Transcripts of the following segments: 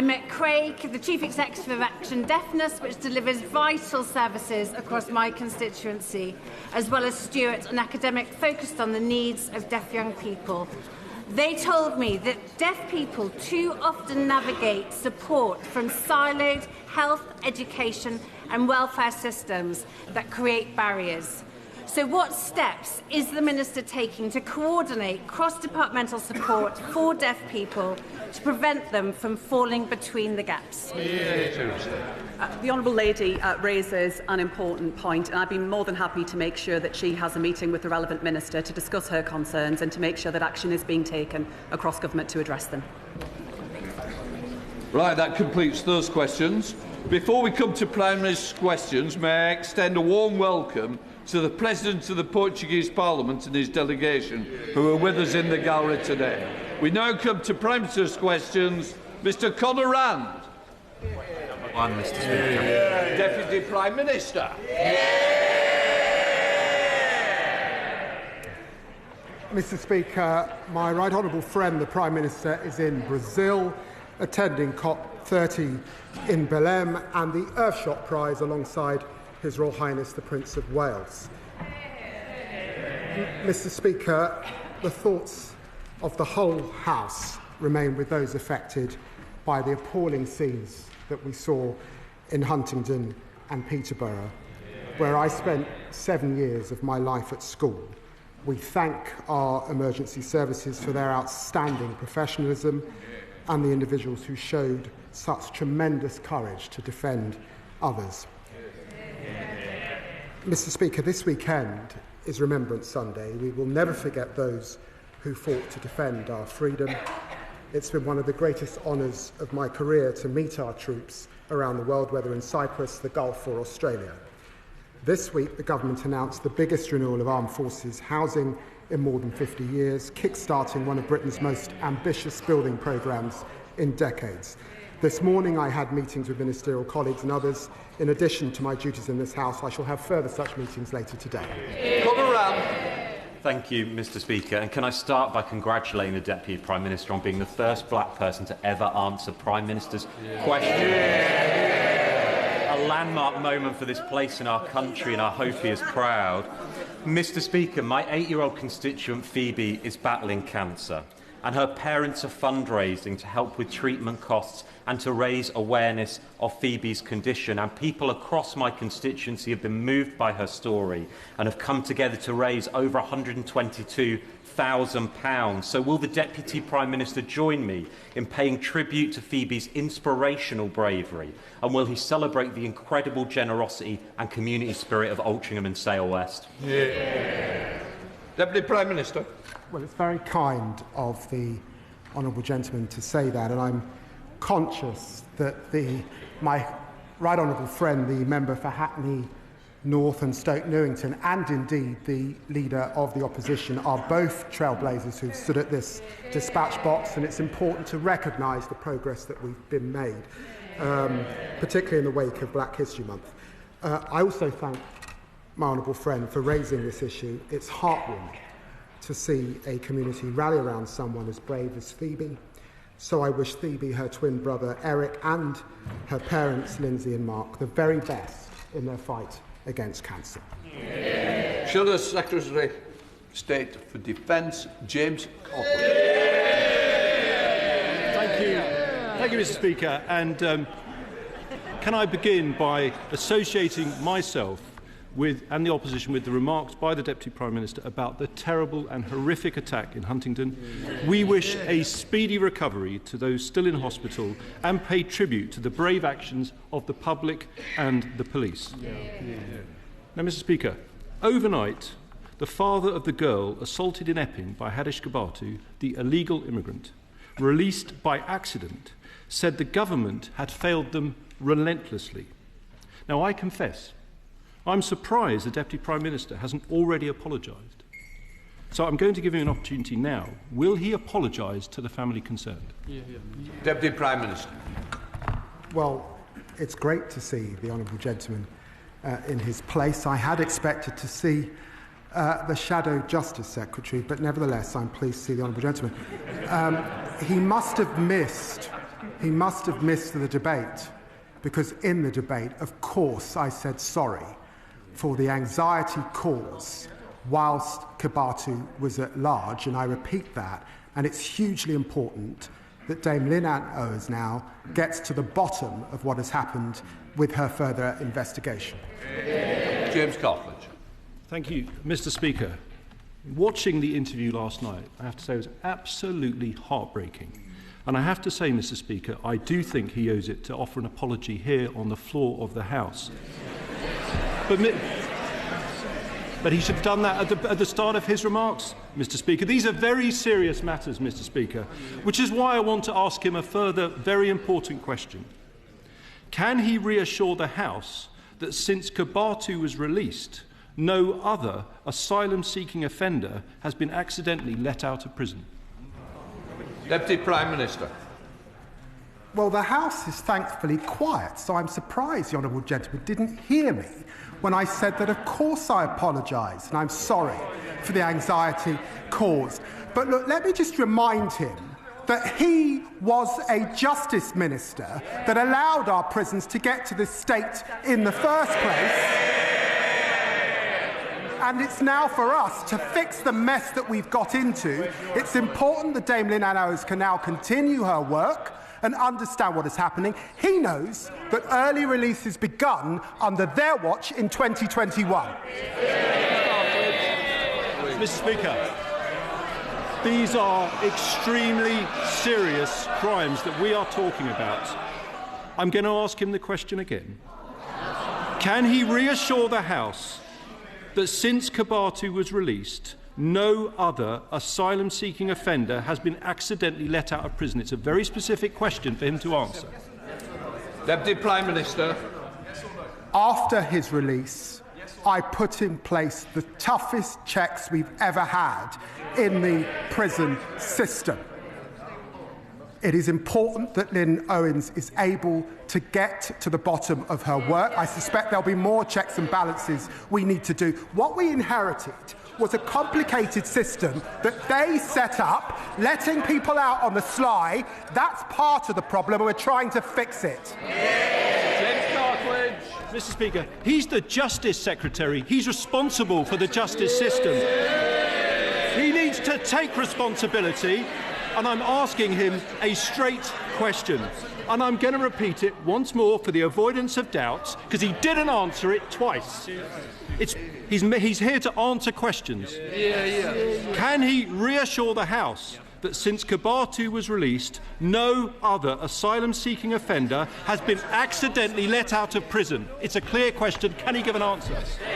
I met Craig, the Chief Executive of Action Deafness, which delivers vital services across my constituency, as well as Stuart, an academic focused on the needs of deaf young people. They told me that deaf people too often navigate support from siloed health, education and welfare systems that create barriers. So what steps is the Minister taking to coordinate cross-departmental support for deaf people to prevent them from falling between the gaps? The Honourable Lady raises an important point, and I'd be more than happy to make sure that she has a meeting with the relevant Minister to discuss her concerns and to make sure that action is being taken across government to address them. Right, that completes those questions. Before we come to Prime Minister's questions, may I extend a warm welcome to the President of the Portuguese Parliament and his delegation, who are with us in the gallery today. We now come to Prime Minister's questions. Mr Conor Rand. One, Mr Speaker. Deputy Prime Minister. Mr Speaker, my right honourable friend, the Prime Minister, is in Brazil, attending COP30 in Belém and the Earthshot Prize alongside His Royal Highness the Prince of Wales. Mr Speaker, the thoughts of the whole House remain with those affected by the appalling scenes that we saw in Huntingdon and Peterborough, where I spent 7 years of my life at school. We thank our emergency services for their outstanding professionalism and the individuals who showed such tremendous courage to defend others. Mr Speaker, this weekend is Remembrance Sunday. We will never forget those who fought to defend our freedom. It's been one of the greatest honours of my career to meet our troops around the world, whether in Cyprus, the Gulf or Australia. This week, the government announced the biggest renewal of armed forces housing in more than 50 years, kick-starting one of Britain's most ambitious building programmes in decades. This morning, I had meetings with ministerial colleagues and others. In addition to my duties in this House, I shall have further such meetings later today. Thank you, Mr Speaker. And can I start by congratulating the Deputy Prime Minister on being the first black person to ever answer Prime Minister's question. A landmark moment for this place in our country, and I hope he is proud. Mr Speaker, my 8-year-old constituent Phoebe is battling cancer, and her parents are fundraising to help with treatment costs and to raise awareness of Phoebe's condition. And people across my constituency have been moved by her story and have come together to raise over £122,000. So will the Deputy Prime Minister join me in paying tribute to Phoebe's inspirational bravery? And will he celebrate the incredible generosity and community spirit of Altrincham and Sale West? Deputy Prime Minister. Well, it's very kind of the honourable gentleman to say that, and I'm conscious that my right honourable friend, the member for Hackney North and Stoke Newington, and indeed the leader of the opposition, are both trailblazers who've stood at this dispatch box, and it's important to recognise the progress that we've been made, particularly in the wake of Black History Month. I also thank my honourable friend for raising this issue. It's heartwarming to see a community rally around someone as brave as Phoebe. So I wish Phoebe, her twin brother Eric, and her parents Lindsay and Mark the very best in their fight against cancer. Shall the Secretary of State for Defence, James Coughlin. Thank you, Mr Speaker. And can I begin by associating myself and the opposition with the remarks by the Deputy Prime Minister about the terrible and horrific attack in Huntingdon. We wish a speedy recovery to those still in hospital and pay tribute to the brave actions of the public and the police. Now, Mr Speaker, overnight, the father of the girl assaulted in Epping by Hadish Gabatu, the illegal immigrant, released by accident, said the government had failed them relentlessly. Now, I confess, I'm surprised the Deputy Prime Minister hasn't already apologised. So I'm going to give him an opportunity now. Will he apologise to the family concerned? Deputy Prime Minister. Well, it's great to see the honourable gentleman in his place. I had expected to see the Shadow Justice Secretary, but nevertheless I'm pleased to see the honourable gentleman. He must have missed He must have missed the debate, because in the debate, of course, I said sorry for the anxiety caused whilst Kibatu was at large, and I repeat that, and it's hugely important that Dame Lynn Ann Owens now gets to the bottom of what has happened with her further investigation. James Cartledge. Thank you, Mr. Speaker. Watching the interview last night, I have to say it was absolutely heartbreaking. And I have to say, Mr. Speaker, I do think he owes it to offer an apology here on the floor of the House. But he should have done that at the start of his remarks, Mr. Speaker. These are very serious matters, Mr. Speaker, which is why I want to ask him a further very important question. Can he reassure the House that since Kibatu was released, no other asylum-seeking offender has been accidentally let out of prison? Deputy Prime Minister. Well, the House is thankfully quiet, so I'm surprised the honourable gentleman didn't hear me when I said that, of course, I apologise and I'm sorry for the anxiety caused. But look, let me just remind him that he was a justice minister that allowed our prisons to get to this state in the first place. And it's now for us to fix the mess that we've got into. It's important that Dame Lynn Ann Owens can now continue her work and understand what is happening. He knows that early release has begun under their watch in 2021. Mr. Speaker, these are extremely serious crimes that we are talking about. I'm going to ask him the question again. Can he reassure the House that since Kibatu was released, no other asylum-seeking offender has been accidentally let out of prison? It's a very specific question for him to answer. Deputy Prime Minister. After his release, I put in place the toughest checks we've ever had in the prison system. It is important that Lynn Owens is able to get to the bottom of her work. I suspect there'll be more checks and balances we need to do. What we inherited was a complicated system that they set up, letting people out on the sly. That's part of the problem, and we're trying to fix it. James Cartledge. Mr. Speaker, he's the Justice Secretary. He's responsible for the justice system. He needs to take responsibility, and I'm asking him a straight question. And I'm going to repeat it once more for the avoidance of doubt, because he didn't answer it twice. He's here to answer questions. Can he reassure the House that since Kibatu was released, no other asylum-seeking offender has been accidentally let out of prison? It's a clear question. Can he give an answer?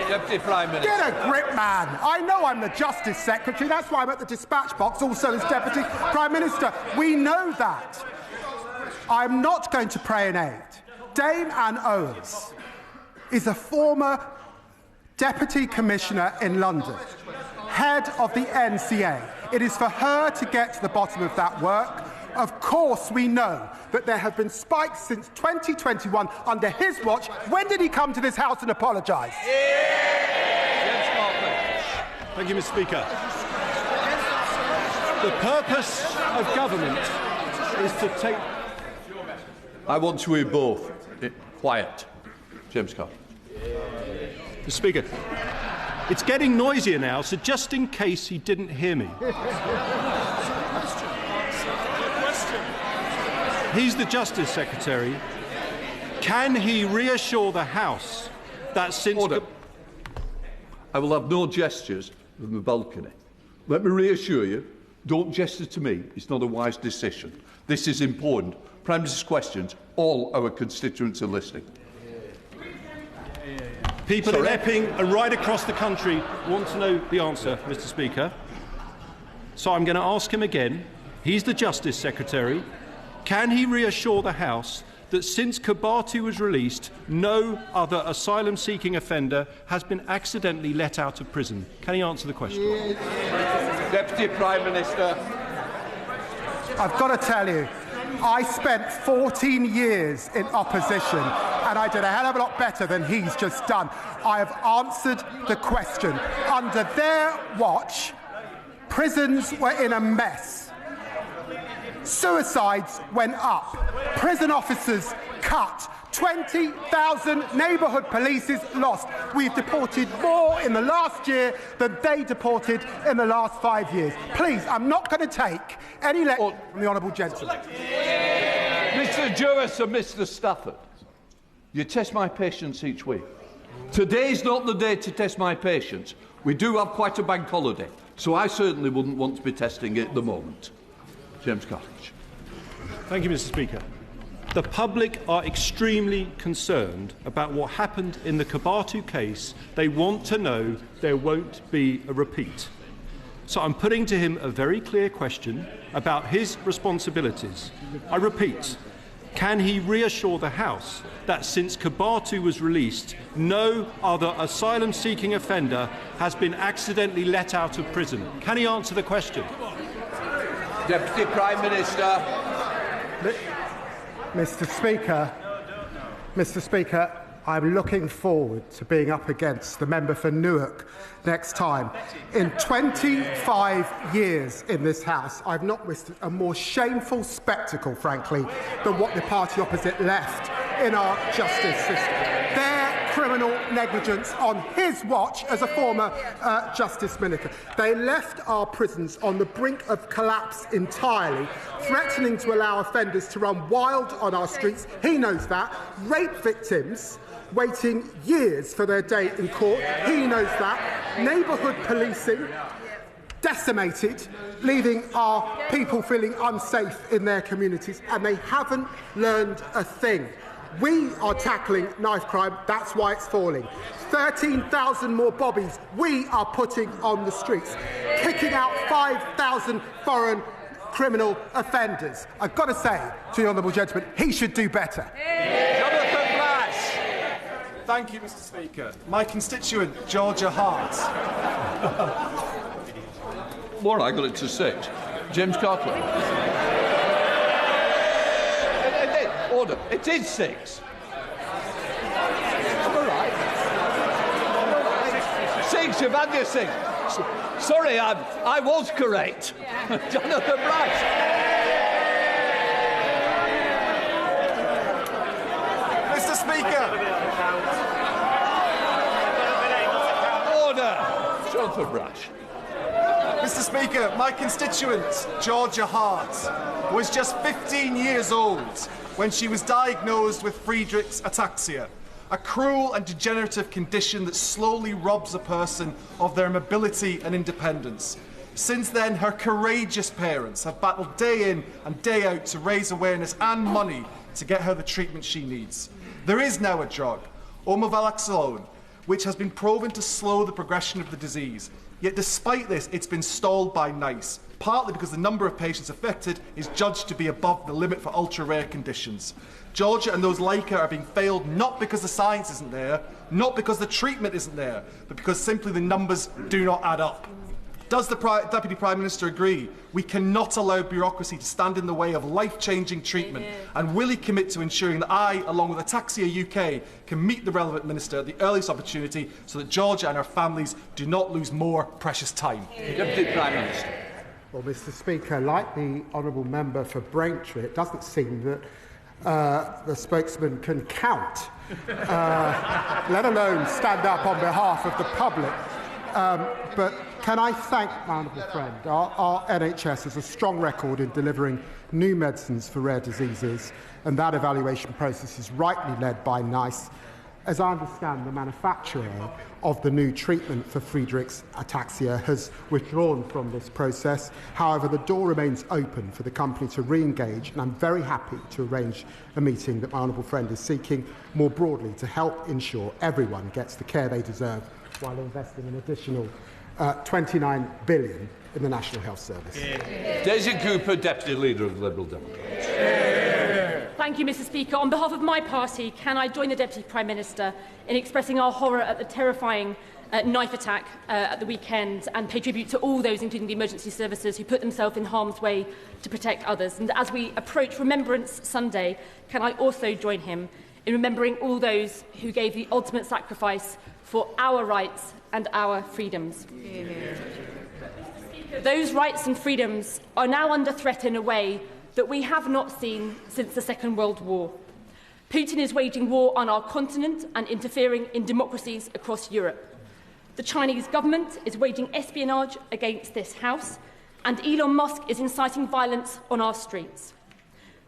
Deputy Prime Minister. Get a grip, man. I know I'm the Justice Secretary. That's why I'm at the dispatch box, also as Deputy Prime Minister. We know that. I'm not going to pray in aid. Dame Ann Owens is a former Deputy Commissioner in London, head of the NCA. It is for her to get to the bottom of that work. Of course, we know that there have been spikes since 2021 under his watch. When did he come to this House and apologise? Thank you, Mr. Speaker. The purpose of government is to take... I want to hear both. Quiet. James Carr. Mr. Speaker, it's getting noisier now, so just in case he didn't hear me. He's the Justice Secretary. Can he reassure the House that since... Order. I will have no gestures from the balcony. Let me reassure you, don't gesture to me. It's not a wise decision. This is important. Prime Minister's questions, all our constituents are listening. People in Epping and right across the country want to know the answer, Mr. Speaker. So I'm going to ask him again. He's the Justice Secretary. Can he reassure the House that since Kibatu was released, no other asylum-seeking offender has been accidentally let out of prison? Can he answer the question? Deputy Prime Minister. I've got to tell you, I spent 14 years in opposition, and I did a hell of a lot better than he's just done. I have answered the question. Under their watch, prisons were in a mess. Suicides went up. Prison officers cut. 20,000 neighbourhood polices lost. We've deported more in the last year than they deported in the last 5 years. Please, I'm not going to take any lecture from the honourable gentleman. Mr. Jewis and Mr. Stafford, you test my patience each week. Today's not the day to test my patience. We do have quite a bank holiday, so I certainly wouldn't want to be testing it at the moment. James Cartledge. Thank you, Mr. Speaker. The public are extremely concerned about what happened in the Kebatu case. They want to know there won't be a repeat. So I'm putting to him a very clear question about his responsibilities. I repeat, can he reassure the House that since Kebatu was released, no other asylum-seeking offender has been accidentally let out of prison? Can he answer the question? Deputy Prime Minister. Mr. Speaker, I'm looking forward to being up against the member for Newark next time. In 25 years in this House, I've not witnessed a more shameful spectacle, frankly, than what the party opposite left in our justice system. Their criminal negligence on his watch as a former Justice Minister. They left our prisons on the brink of collapse entirely, threatening to allow offenders to run wild on our streets. He knows that. Rape victims waiting years for their day in court. He knows that. Neighbourhood policing decimated, leaving our people feeling unsafe in their communities, and they haven't learned a thing. We are tackling knife crime, that's why it's falling. 13,000 more bobbies we are putting on the streets, kicking out 5,000 foreign criminal offenders. I've got to say to the honourable gentleman, he should do better. Thank you, Mr. Speaker. My constituent, Georgia Hart. Well, I got it to 6. James Cartledge. Order. It is 6. All right. 6. You've had your 6. Sorry, I was correct. Jonathan Brash. Mr. Speaker. Order. Jonathan Brash. Mr. Speaker, my constituent, Georgia Hart, was just 15 years old when she was diagnosed with Friedreich's ataxia, a cruel and degenerative condition that slowly robs a person of their mobility and independence. Since then, her courageous parents have battled day in and day out to raise awareness and money to get her the treatment she needs. There is now a drug, omaveloxolone, which has been proven to slow the progression of the disease. Yet despite this, it's been stalled by NICE, partly because the number of patients affected is judged to be above the limit for ultra-rare conditions. Georgia and those like her are being failed not because the science isn't there, not because the treatment isn't there, but because simply the numbers do not add up. Does the Deputy Prime Minister agree we cannot allow bureaucracy to stand in the way of life-changing treatment? And will he commit to ensuring that I, along with Ataxia UK, can meet the relevant minister at the earliest opportunity so that Georgia and her families do not lose more precious time? Deputy Prime Minister. Well, Mr. Speaker, like the honourable member for Braintree, it doesn't seem that the spokesman can count, let alone stand up on behalf of the public. But can I thank my honourable friend? Our NHS has a strong record in delivering new medicines for rare diseases, and that evaluation process is rightly led by NICE. As I understand, the manufacturer of the new treatment for Friedreich's ataxia has withdrawn from this process. However, the door remains open for the company to re-engage, and I'm very happy to arrange a meeting that my honourable friend is seeking more broadly to help ensure everyone gets the care they deserve while investing an additional £29 billion in the National Health Service. Daisy Cooper, Deputy Leader of the Liberal Democrats. Thank you, Mr. Speaker. On behalf of my party, can I join the Deputy Prime Minister in expressing our horror at the terrifying knife attack at the weekend and pay tribute to all those, including the emergency services, who put themselves in harm's way to protect others. And as we approach Remembrance Sunday, can I also join him in remembering all those who gave the ultimate sacrifice for our rights and our freedoms? Those rights and freedoms are now under threat in a way that we have not seen since the Second World War. Putin is waging war on our continent and interfering in democracies across Europe. The Chinese government is waging espionage against this House, and Elon Musk is inciting violence on our streets.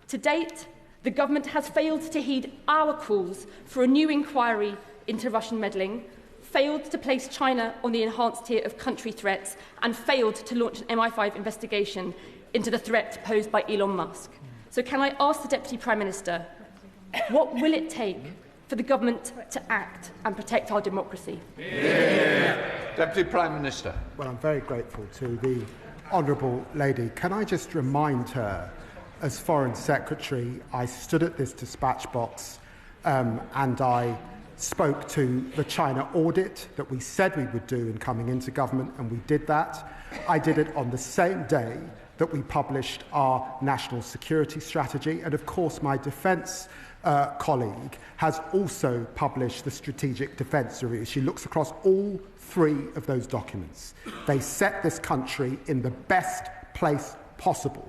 To date, the government has failed to heed our calls for a new inquiry into Russian meddling, failed to place China on the enhanced tier of country threats, and failed to launch an MI5 investigation into the threat posed by Elon Musk. So can I ask the Deputy Prime Minister, what will it take for the government to act and protect our democracy? Deputy Prime Minister. Well, I'm very grateful to the honourable lady. Can I just remind her, as Foreign Secretary, I stood at this dispatch box and I spoke to the China audit that we said we would do in coming into government, and we did that. I did it on the same day that we published our national security strategy, and of course my defence colleague has also published the Strategic Defence Review. She looks across all three of those documents. They set this country in the best place possible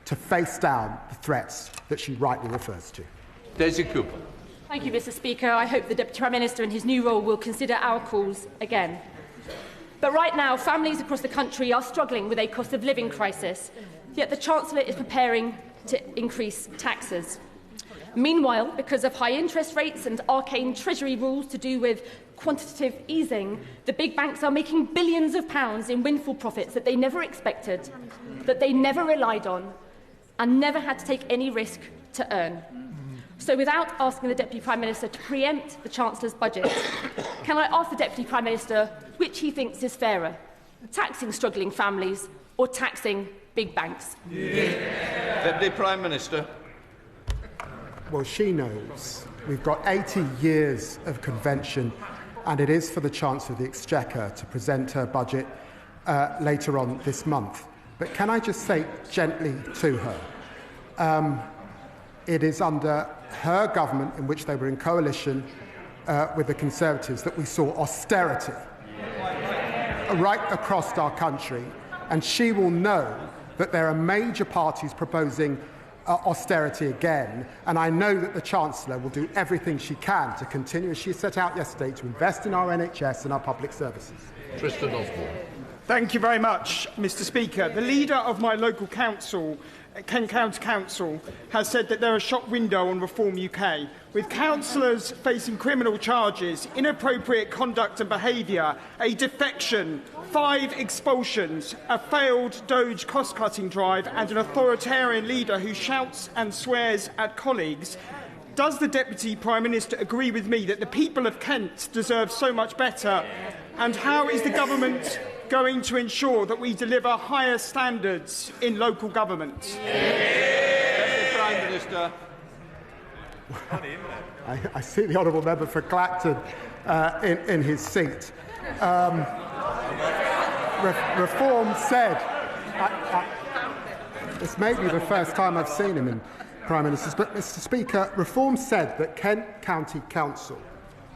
to face down the threats that she rightly refers to. Daisy Cooper. Thank you, Mr. Speaker. I hope the Deputy Prime Minister in his new role will consider our calls again. But right now, families across the country are struggling with a cost of living crisis, yet the Chancellor is preparing to increase taxes. Meanwhile, because of high interest rates and arcane Treasury rules to do with quantitative easing, the big banks are making billions of pounds in windfall profits that they never expected, that they never relied on, and never had to take any risk to earn. So without asking the Deputy Prime Minister to preempt the Chancellor's budget, can I ask the Deputy Prime Minister which he thinks is fairer, taxing struggling families or taxing big banks? Deputy Prime Minister. Well, she knows. We've got 80 years of convention, and it is for the Chancellor of the Exchequer to present her budget later on this month. But can I just say gently to her, it is under her government, in which they were in coalition with the Conservatives, that we saw austerity right across our country. And she will know that there are major parties proposing austerity again. And I know that the Chancellor will do everything she can to continue, as she set out yesterday, to invest in our NHS and our public services. Tristan Osborne. Thank you very much, Mr. Speaker. The leader of my local council, Kent County Council, has said that there is a shop window on Reform UK, with councillors facing criminal charges, inappropriate conduct and behaviour, a defection, 5 expulsions, a failed Doge cost-cutting drive and an authoritarian leader who shouts and swears at colleagues. Does the Deputy Prime Minister agree with me that the people of Kent deserve so much better? And how is the government going to ensure that we deliver higher standards in local government? Prime Minister. I see the honourable member for Clacton in his seat. Reform said, this may be the first time I've seen him in Prime Ministers, but Mr. Speaker, Reform said that Kent County Council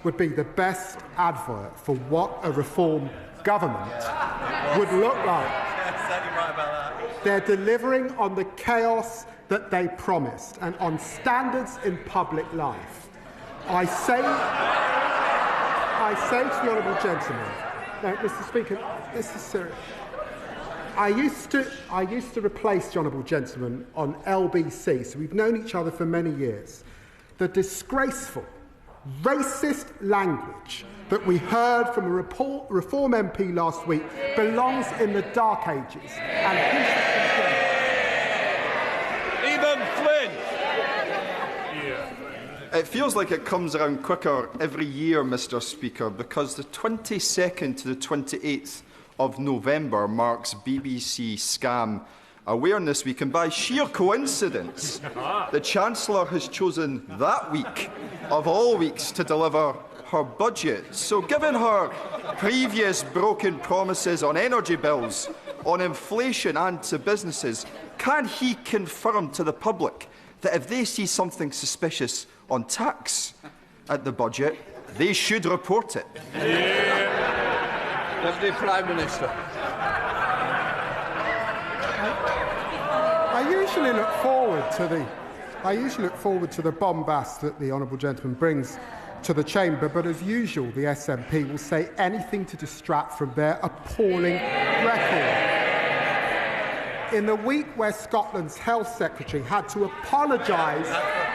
would be the best advert for what a Reform government would look like. They're delivering on the chaos that they promised and on standards in public life. I say to the honourable gentleman, no, Mr. Speaker, this is serious. I used to replace the honourable gentleman on LBC, so we've known each other for many years. The disgraceful, racist language that we heard from a Reform MP last week belongs in the dark ages. And Eben Flynn. It feels like it comes around quicker every year, Mr. Speaker, because the 22nd to the 28th of November marks BBC Scam Awareness Week, and by sheer coincidence, the Chancellor has chosen that week of all weeks to deliver her budget. So given her previous broken promises on energy bills, on inflation and to businesses, can he confirm to the public that if they see something suspicious on tax at the budget, they should report it? Deputy Prime Minister. Are you usually look forward to the bombast that the honourable gentleman brings to the chamber, but as usual, the SNP will say anything to distract from their appalling record. In the week where Scotland's Health Secretary had to apologise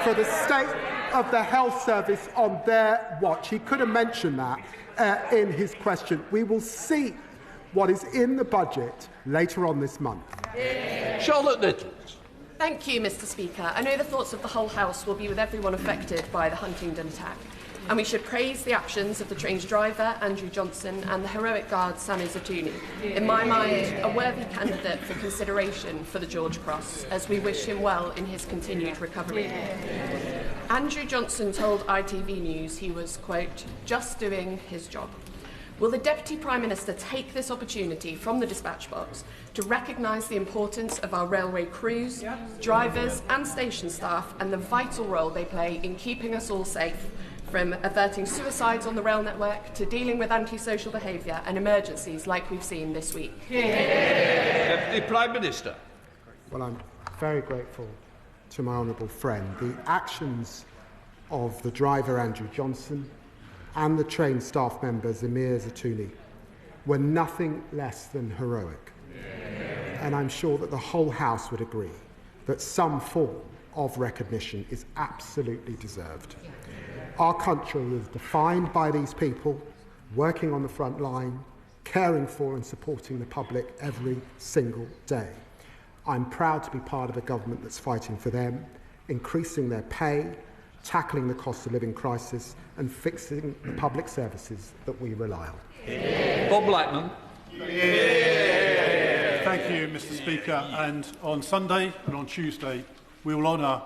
for the state of the health service on their watch, he could have mentioned that in his question. We will see what is in the budget later on this month. Charlotte Little. Thank you, Mr. Speaker. I know the thoughts of the whole House will be with everyone affected by the Huntingdon attack, and we should praise the actions of the train's driver, Andrew Johnson, and the heroic guard, Sami Zatuni. In my mind, a worthy candidate for consideration for the George Cross, as we wish him well in his continued recovery. Andrew Johnson told ITV News he was, quote, just doing his job. Will the Deputy Prime Minister take this opportunity from the dispatch box to recognise the importance of our railway crews, drivers and station staff and the vital role they play in keeping us all safe, from averting suicides on the rail network to dealing with antisocial behaviour and emergencies like we've seen this week? Deputy Prime Minister. Well, I'm very grateful to my honourable friend. The actions of the driver, Andrew Johnson, and the train staff member, Sami Zatuni, were nothing less than heroic. And I'm sure that the whole House would agree that some form of recognition is absolutely deserved. Our country is defined by these people working on the front line, caring for and supporting the public every single day. I'm proud to be part of a government that's fighting for them, increasing their pay, tackling the cost of living crisis and fixing the public services that we rely on. Bob Blackman. Thank you, Mr. Speaker. And on Sunday and on Tuesday, we will honour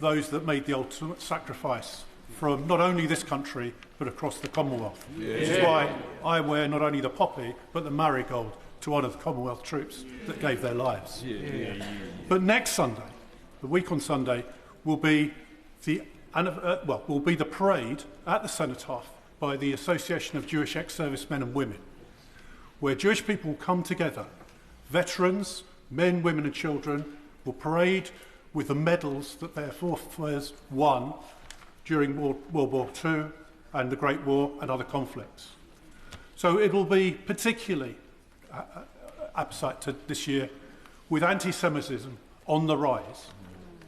those that made the ultimate sacrifice from not only this country, but across the Commonwealth. Which is why I wear not only the poppy, but the marigold to honour the Commonwealth troops that gave their lives. But next Sunday, the week on Sunday, will be the parade at the Cenotaph by the Association of Jewish Ex-Servicemen and Women, where Jewish people will come together. Veterans, men, women and children will parade with the medals that their forefathers won during World War II and the Great War and other conflicts. So it will be particularly apposite to this year, with anti-Semitism on the rise,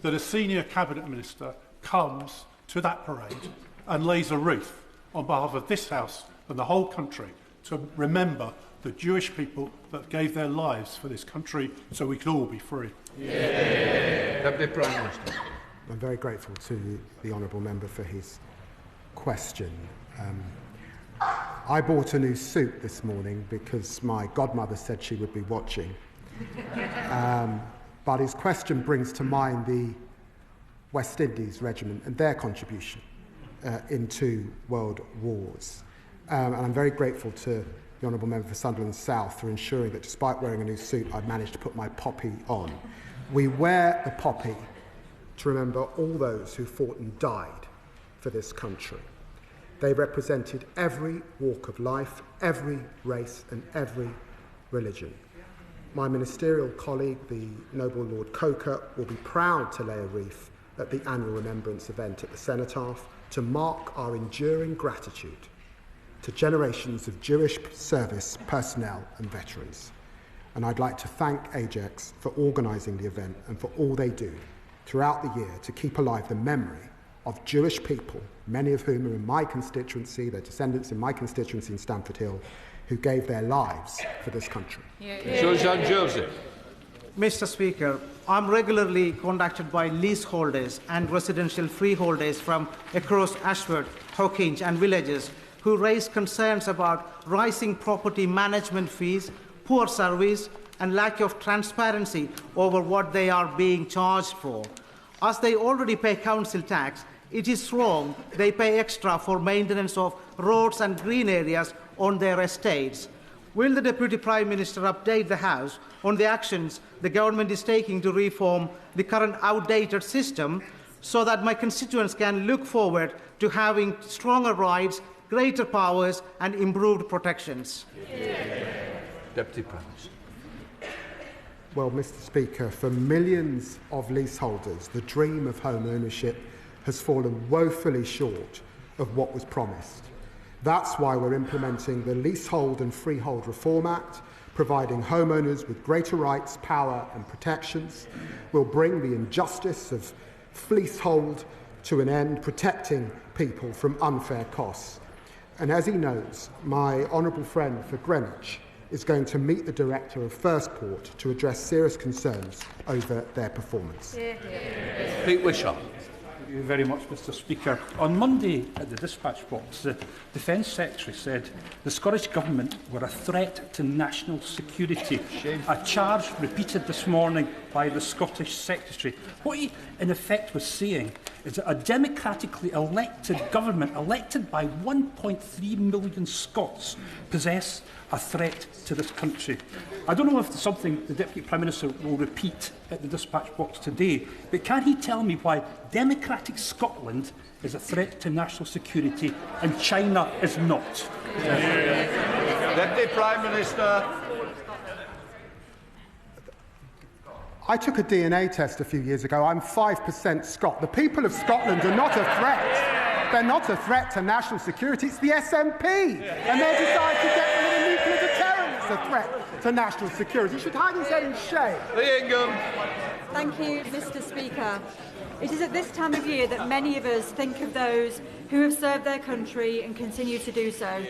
that a senior cabinet minister comes to that parade and lays a wreath on behalf of this House and the whole country to remember the Jewish people that gave their lives for this country so we could all be free. Deputy Prime Minister. I'm very grateful to the honourable member for his question. I bought a new suit this morning because my godmother said she would be watching. But his question brings to mind the West Indies Regiment and their contribution in 2 world wars. And I'm very grateful to the honourable member for Sunderland South for ensuring that despite wearing a new suit, I've managed to put my poppy on. We wear the poppy to remember all those who fought and died for this country. They represented every walk of life, every race and every religion. My ministerial colleague, the Noble Lord Coker, will be proud to lay a wreath at the annual remembrance event at the Cenotaph to mark our enduring gratitude to generations of Jewish service personnel and veterans. And I'd like to thank Ajax for organising the event and for all they do throughout the year to keep alive the memory of Jewish people, many of whom are in my constituency, their descendants in my constituency in Stamford Hill, who gave their lives for this country. Susan Joseph. Mr. Speaker, I'm regularly contacted by leaseholders and residential freeholders from across Ashford, Hawkinge and villages who raise concerns about rising property management fees, poor service and lack of transparency over what they are being charged for. As they already pay council tax, it is wrong they pay extra for maintenance of roads and green areas on their estates. Will the Deputy Prime Minister update the House on the actions the government is taking to reform the current outdated system so that my constituents can look forward to having stronger rights, greater powers and improved protections? Deputy Prime Minister. Well, Mr. Speaker, for millions of leaseholders, the dream of home ownership has fallen woefully short of what was promised. That's why we're implementing the Leasehold and Freehold Reform Act, providing homeowners with greater rights, power and protections. We'll bring the injustice of leasehold to an end, protecting people from unfair costs. And as he knows, my honourable friend for Greenwich is going to meet the director of First Port to address serious concerns over their performance. Pete Wishart. Thank you very much, Mr. Speaker. On Monday at the dispatch box, the Defence Secretary said the Scottish Government were a threat to national security. A charge repeated this morning by the Scottish Secretary. What he, in effect, was saying is that a democratically elected government, elected by 1.3 million Scots, possess a threat to this country. I don't know if it's something the Deputy Prime Minister will repeat at the dispatch box today, but can he tell me why democratic Scotland is a threat to national security and China is not? Deputy Prime Minister. I took a DNA test a few years ago. I'm 5% Scot. The people of Scotland are not a threat. They're not a threat to national security. It's the SNP. And they decide to get rid of nuclear deterrence a threat to national security. You should hide his head in shame. Lee Ingham. Thank you, Mr. Speaker. It is at this time of year that many of us think of those who have served their country and continue to do so.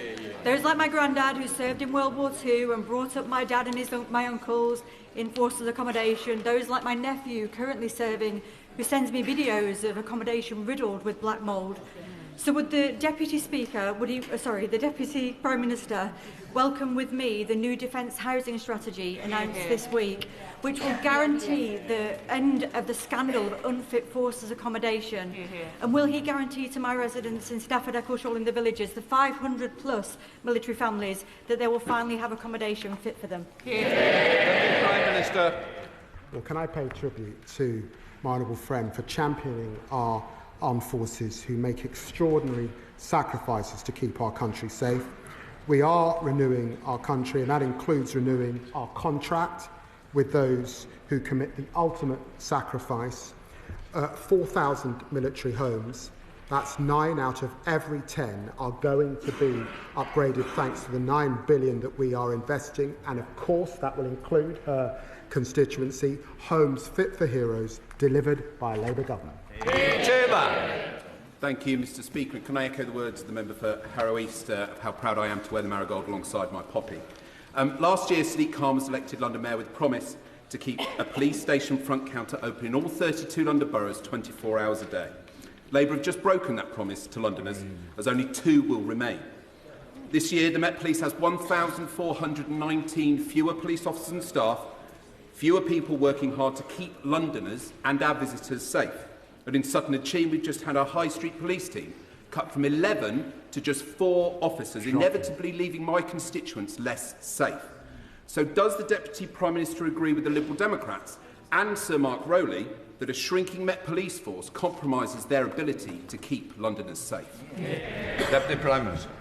Those like my granddad, who served in World War II and brought up my dad and my uncles in forces accommodation. Those like my nephew, currently serving, who sends me videos of accommodation riddled with black mould. So would the Deputy Speaker, the Deputy Prime Minister, welcome with me the new Defence Housing Strategy announced this week, which will guarantee the end of the scandal of unfit forces accommodation? And will he guarantee to my residents in Stafford, Eccleshall and the villages, the 500 plus military families, that they will finally have accommodation fit for them? Prime Minister. Well, can I pay tribute to my honourable friend for championing our armed forces who make extraordinary sacrifices to keep our country safe. We are renewing our country, and that includes renewing our contract with those who commit the ultimate sacrifice. 4,000 military homes, that's 9 out of every 10, are going to be upgraded thanks to the $9 billion that we are investing, and of course that will include her constituency, homes fit for heroes, delivered by a Labour government. Thank you, Mr. Speaker. Can I echo the words of the member for Harrow East of how proud I am to wear the marigold alongside my poppy? Last year, Sadiq Khan was elected London Mayor with a promise to keep a police station front counter open in all 32 London boroughs 24 hours a day. Labour have just broken that promise to Londoners, as only 2 will remain. This year, the Met Police has 1,419 fewer police officers and staff, fewer people working hard to keep Londoners and our visitors safe. But in Sutton-on-Cheam, we've just had our High Street police team cut from 11 to just 4 officers, inevitably leaving my constituents less safe. So does the Deputy Prime Minister agree with the Liberal Democrats and Sir Mark Rowley that a shrinking Met Police force compromises their ability to keep Londoners safe? Deputy Prime Minister.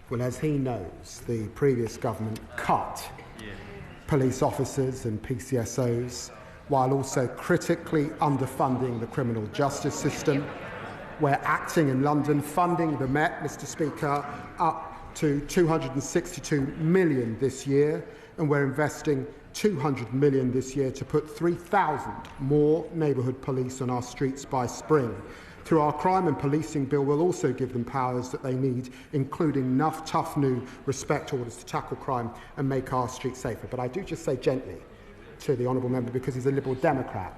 Well, as he knows, the previous government cut police officers and PCSOs while also critically underfunding the criminal justice system. We're acting in London, funding the Met, Mr. Speaker, up to £262 million this year, and we're investing £200 million this year to put 3,000 more neighbourhood police on our streets by spring. Through our crime and policing bill, we'll also give them powers that they need, including enough tough new respect orders to tackle crime and make our streets safer. But I do just say gently to the honourable member, because he's a Liberal Democrat,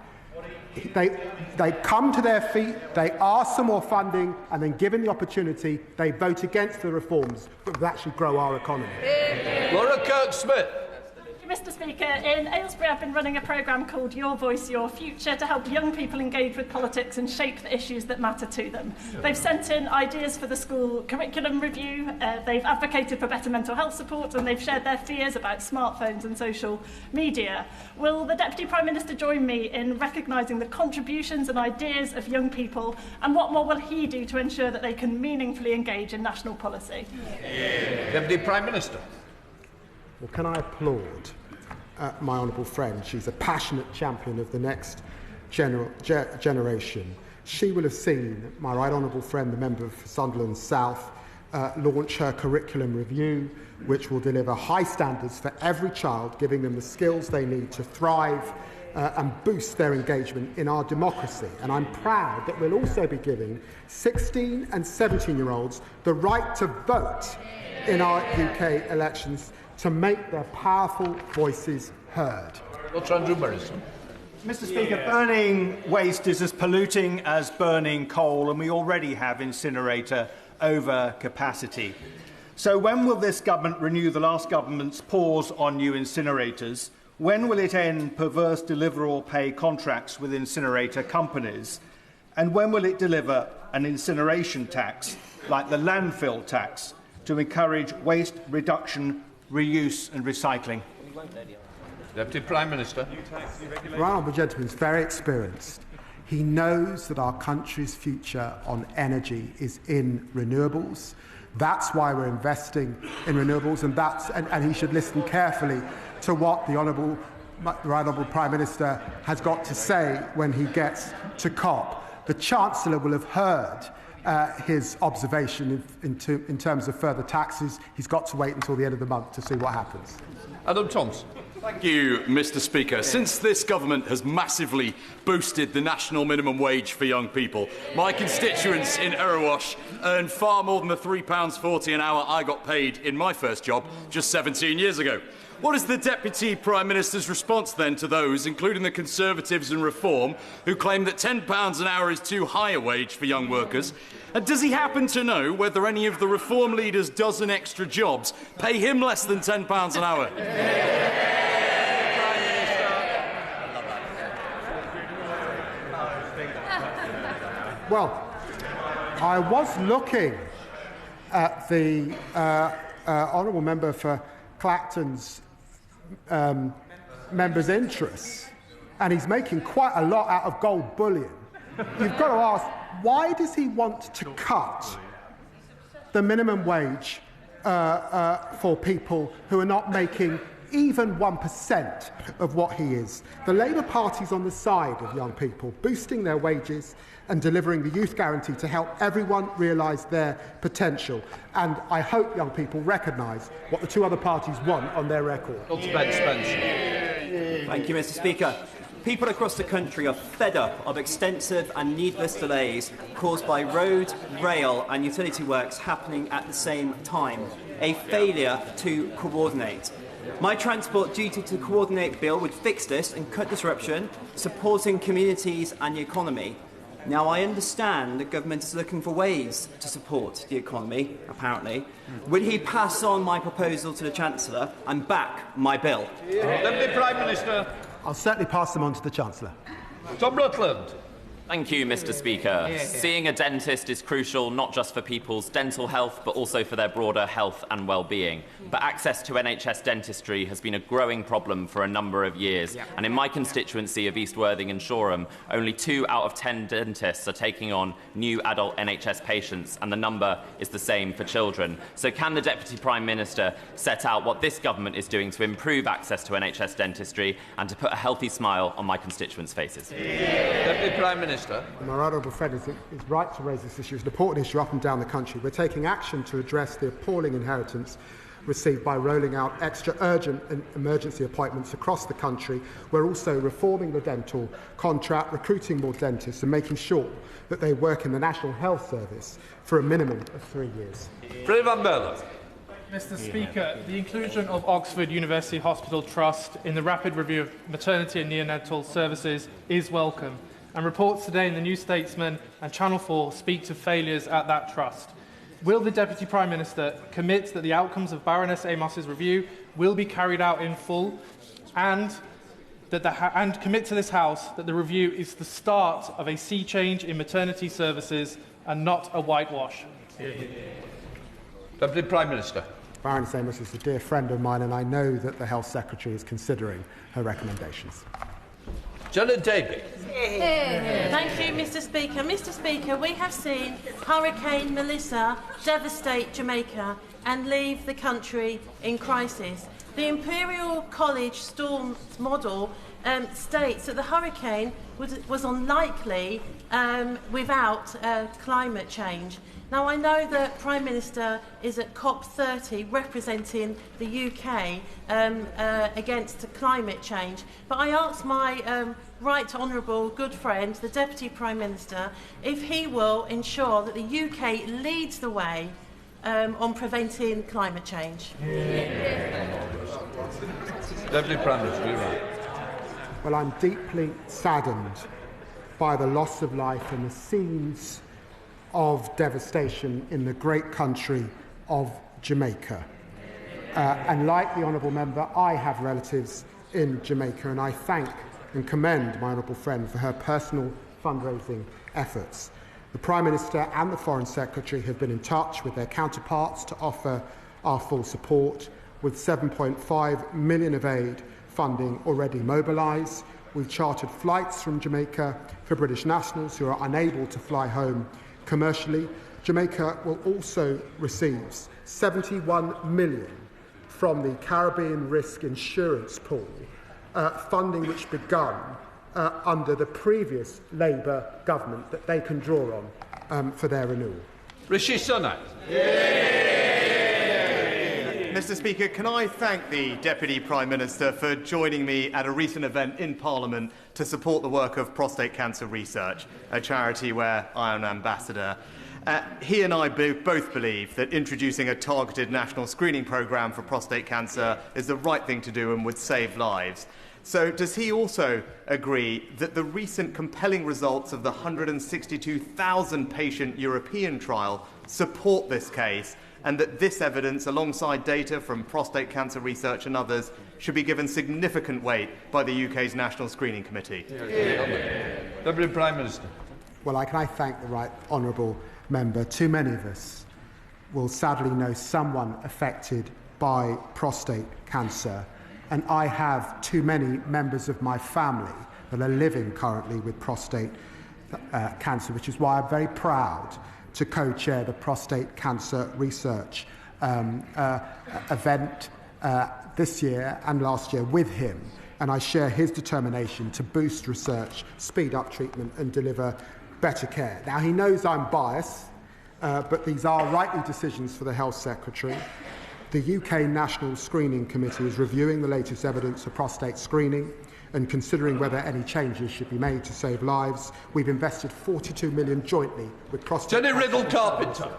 they come to their feet, they ask for more funding, and then given the opportunity, they vote against the reforms that will actually grow our economy. Laura Kirk-Smith. Mr. Speaker, in Aylesbury I've been running a programme called Your Voice, Your Future to help young people engage with politics and shape the issues that matter to them. They've sent in ideas for the school curriculum review, they've advocated for better mental health support, and they've shared their fears about smartphones and social media. Will the Deputy Prime Minister join me in recognising the contributions and ideas of young people, and what more will he do to ensure that they can meaningfully engage in national policy? Deputy Prime Minister. Well, can I applaud my honourable friend. She's a passionate champion of the next generation. She will have seen my right honourable friend, the member for Sunderland South, launch her curriculum review, which will deliver high standards for every child, giving them the skills they need to thrive and boost their engagement in our democracy. And I'm proud that we'll also be giving 16 and 17-year-olds the right to vote in our UK elections to make their powerful voices heard. Mr. Speaker, burning waste is as polluting as burning coal, and we already have incinerator overcapacity. So when will this government renew the last government's pause on new incinerators? When will it end perverse deliver or pay contracts with incinerator companies? And when will it deliver an incineration tax, like the landfill tax, to encourage waste reduction, reuse and recycling? Deputy Prime Minister. The honourable gentleman is very experienced. He knows that our country's future on energy is in renewables. That's why we're investing in renewables, and he should listen carefully to what the Right Honourable Prime Minister has got to say when he gets to COP. The Chancellor will have heard his observation in terms of further taxes. He's got to wait until the end of the month to see what happens. Adam Thompson. Thank you, Mr. Speaker. Since this government has massively boosted the national minimum wage for young people, my constituents in Erewash earn far more than the £3.40 an hour I got paid in my first job just 17 years ago. What is the Deputy Prime Minister's response then to those, including the Conservatives and Reform, who claim that £10 an hour is too high a wage for young workers? And does he happen to know whether any of the Reform leaders' dozen extra jobs pay him less than £10 an hour? Well, I was looking at the honourable member for Clacton's member's interests, and he's making quite a lot out of gold bullion. You've got to ask, why does he want to cut the minimum wage for people who are not making even 1% of what he is? The Labour Party's on the side of young people, boosting their wages and delivering the youth guarantee to help everyone realise their potential. And I hope young people recognise what the two other parties want on their record. Thank you, Mr. Speaker. People across the country are fed up of extensive and needless delays caused by road, rail and utility works happening at the same time, a failure to coordinate. My Transport Duty to Coordinate bill would fix this and cut disruption, supporting communities and the economy. Now, I understand the government is looking for ways to support the economy, apparently. Would he pass on my proposal to the Chancellor and back my bill? Deputy Prime Minister. I'll certainly pass them on to the Chancellor. Tom Rutland. Thank you, Mr. Speaker. Seeing a dentist is crucial not just for people's dental health, but also for their broader health and well-being. But access to NHS dentistry has been a growing problem for a number of years. And in my constituency of East Worthing and Shoreham, only 2 out of 10 dentists are taking on new adult NHS patients, and the number is the same for children. So can the Deputy Prime Minister set out what this government is doing to improve access to NHS dentistry and to put a healthy smile on my constituents' faces? Deputy Prime Minister. My right honourable friend is right to raise this issue. It's an important issue up and down the country. We're taking action to address the appalling inheritance received by rolling out extra urgent and emergency appointments across the country. We're also reforming the dental contract, recruiting more dentists and making sure that they work in the National Health Service for a minimum of 3 years. Freddie Van Berlen. Mr. Speaker, the inclusion of Oxford University Hospital Trust in the rapid review of maternity and neonatal services is welcome, and reports today in the New Statesman and Channel 4 speak to failures at that trust. Will the Deputy Prime Minister commit that the outcomes of Baroness Amos's review will be carried out in full, and commit to this House that the review is the start of a sea change in maternity services and not a whitewash? Deputy Prime Minister. Baroness Amos is a dear friend of mine, and I know that the Health Secretary is considering her recommendations. Janet Davey. Thank you, Mr. Speaker. Mr. Speaker, we have seen Hurricane Melissa devastate Jamaica and leave the country in crisis. The Imperial College Storms model states that the hurricane was unlikely without climate change. Now, I know that Prime Minister is at COP30 representing the UK against climate change, but I asked my right honourable good friend, the Deputy Prime Minister, if he will ensure that the UK leads the way on preventing climate change. Deputy Prime Minister, you're right. Well, I'm deeply saddened by the loss of life and the scenes of devastation in the great country of Jamaica. And like the honourable member, I have relatives in Jamaica, and I thank and commend my honourable friend for her personal fundraising efforts. The Prime Minister and the Foreign Secretary have been in touch with their counterparts to offer our full support, with 7.5 million of aid funding already mobilised. We've chartered flights from Jamaica for British nationals who are unable to fly home commercially. Jamaica will also receive 71 million from the Caribbean Risk Insurance Pool, funding which begun under the previous Labour government that they can draw on for their renewal. Rishi Sunak. Mr. Speaker, can I thank the Deputy Prime Minister for joining me at a recent event in Parliament to support the work of Prostate Cancer Research, a charity where I am an ambassador. He and I both believe that introducing a targeted national screening programme for prostate cancer is the right thing to do and would save lives. So does he also agree that the recent compelling results of the 162,000 patient European trial support this case, and that this evidence, alongside data from prostate cancer research and others, should be given significant weight by the UK's National Screening Committee? Deputy Prime Minister. Well, I thank the right honourable member. Too many of us will sadly know someone affected by prostate cancer, and I have too many members of my family that are living currently with prostate cancer, which is why I'm very proud to co-chair the prostate cancer research event this year and last year with him, and I share his determination to boost research, speed up treatment and deliver better care. Now, he knows I'm biased, but these are rightly decisions for the Health Secretary. The UK National Screening Committee is reviewing the latest evidence of prostate screening and considering whether any changes should be made to save lives. We've invested 42 million jointly with prostate... Jenny Riddle-Carpenter.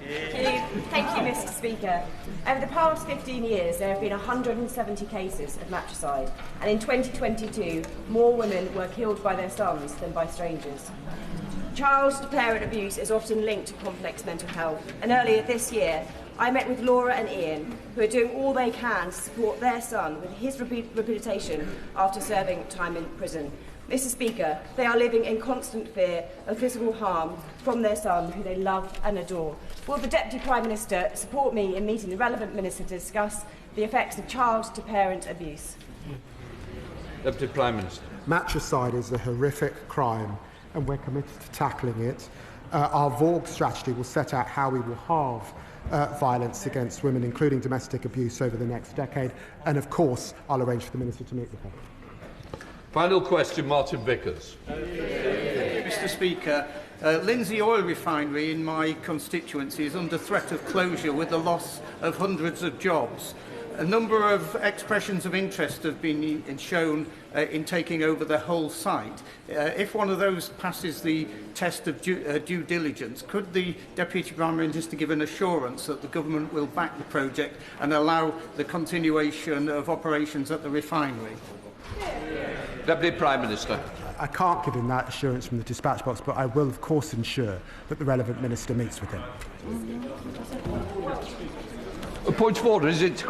Thank you, Mr. Speaker. Over the past 15 years, there have been 170 cases of matricide, and in 2022, more women were killed by their sons than by strangers. Child-to-parent abuse is often linked to complex mental health, and earlier this year, I met with Laura and Ian, who are doing all they can to support their son with his rehabilitation after serving time in prison. Mr. Speaker, they are living in constant fear of physical harm from their son, who they love and adore. Will the Deputy Prime Minister support me in meeting the relevant minister to discuss the effects of child-to-parent abuse? Deputy Prime Minister. Matricide is a horrific crime, and we're committed to tackling it. Our VORG strategy will set out how we will halve violence against women, including domestic abuse, over the next decade. And, of course, I'll arrange for the Minister to meet with her. Final question, Martin Vickers. Mr. Speaker, Lindsay Oil Refinery in my constituency is under threat of closure with the loss of hundreds of jobs. A number of expressions of interest have been shown in taking over the whole site. If one of those passes the test of due diligence, could the Deputy Prime Minister give an assurance that the government will back the project and allow the continuation of operations at the refinery? Deputy Prime Minister. I can't give him that assurance from the dispatch box, but I will, of course, ensure that the relevant minister meets with him. A point of order, is it